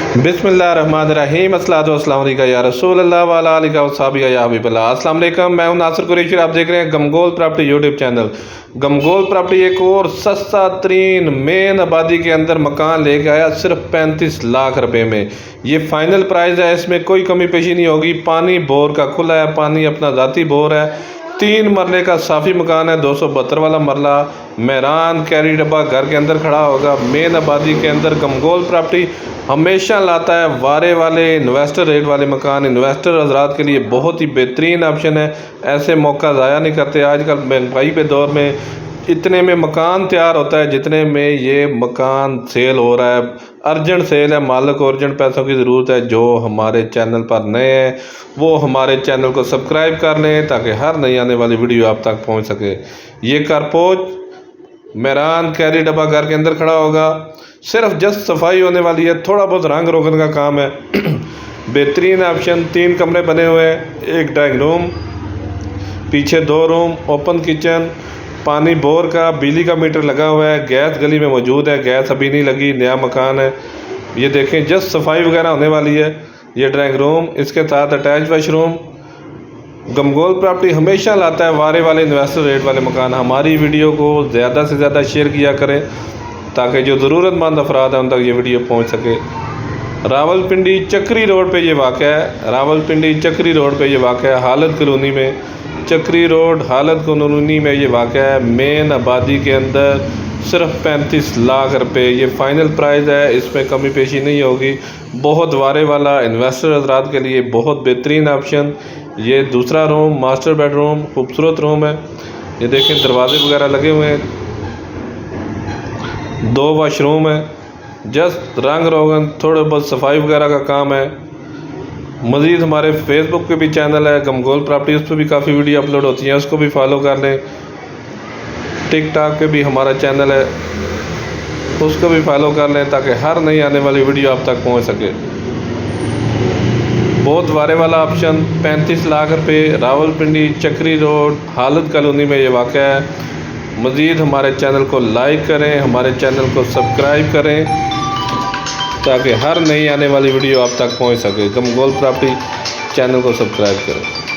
बिस्मिल्लाहिर्रहमानिर्रहीम अस्सलातु वस्सलामु अलैका या रसूल अल्लाह व अला आलिका व सहाबिका या हबीबल्लाह। अस्सलाम वालेकुम, मैं हूं नासिर कुरैशी। आप देख रहे हैं गमगोल प्रॉपर्टी यूट्यूब चैनल। गमगोल प्रॉपर्टी एक और सस्ता तरीन मेन आबादी के अंदर मकान लेके आया सिर्फ 35 लाख रुपए में। ये फाइनल प्राइस है, इसमें कोई कमी पेशी नहीं होगी। पानी बोर का खुला है, पानी अपना ज़ाती बोर है। 3 मरले का साफ़ी मकान है, 272 वाला मरला। मैरान कैरी डब्बा घर के अंदर खड़ा होगा। मेन आबादी के अंदर गमगोल प्रॉपर्टी हमेशा लाता है वारे वाले इन्वेस्टर रेट वाले मकान। इन्वेस्टर हजरात के लिए बहुत ही बेहतरीन ऑप्शन है, ऐसे मौका ज़ाया नहीं करते। आजकल महंगाई के दौर में इतने में मकान तैयार होता है जितने में ये मकान सेल हो रहा है। अर्जेंट सेल है, मालिक को अर्जेंट पैसों की ज़रूरत है। जो हमारे चैनल पर नए हैं वो हमारे चैनल को सब्सक्राइब कर लें ताकि हर नई आने वाली वीडियो आप तक पहुंच सके। ये कारपोच मैरान कैरी डब्बा घर के अंदर खड़ा होगा। सिर्फ जस्ट सफाई होने वाली है, थोड़ा बहुत रंग रोगन का काम है। बेहतरीन ऑप्शन। 3 कमरे बने हुए हैं, एक ड्राइंग रूम, पीछे 2 रूम, ओपन किचन, पानी बोर का, बिजली का मीटर लगा हुआ है। गैस गली में मौजूद है, गैस अभी नहीं लगी, नया मकान है। ये देखें जस्ट सफाई वगैरह होने वाली है। ये ड्राइंग रूम, इसके साथ अटैच वाशरूम। गमगोल प्रॉपर्टी हमेशा लाता है वारे वाले इन्वेस्टर रेट वाले मकान। हमारी वीडियो को ज़्यादा से ज़्यादा शेयर किया करें ताकि जो ज़रूरतमंद अफराद हैं उन तक ये वीडियो पहुंच सके। रावलपिंडी चक्री रोड पे ये वाक़ है। रावलपिंडी चक्री रोड पे ये वाक़ है, हालत कॉलोनी में। चक्री रोड हालत कॉलोनी में ये वाक़ है, मेन आबादी के अंदर। सिर्फ 35 लाख रुपए ये फ़ाइनल प्राइस है, इसमें कमी पेशी नहीं होगी। बहुत वारे वाला इन्वेस्टर हजरात के लिए बहुत बेहतरीन ऑप्शन। ये दूसरा रूम, मास्टर बेडरूम, खूबसूरत रूम है। ये देखें दरवाजे वगैरह लगे हुए हैं, 2 वाशरूम है। जस्ट रंग रोगन, थोड़े बहुत सफाई वगैरह का काम है। मज़ीद हमारे फेसबुक पे भी चैनल है गमगोल प्रॉपर्टी, उस पर भी काफ़ी वीडियो अपलोड होती हैं, उसको भी फॉलो कर लें। टिकटॉक पे भी हमारा चैनल है, उसको भी फॉलो कर लें ताकि हर नई आने वाली वीडियो आप तक पहुंच सके। बहुत वारे वाला ऑप्शन। 35 लाख रुपये, रावलपिंडी चक्री रोड हालत कॉलोनी में ये वाक़ा है। मज़ीद हमारे चैनल को लाइक करें, हमारे चैनल को सब्सक्राइब करें ताकि हर नई आने वाली वीडियो आप तक पहुंच सके। गमगोल प्रॉपर्टी चैनल को सब्सक्राइब करें।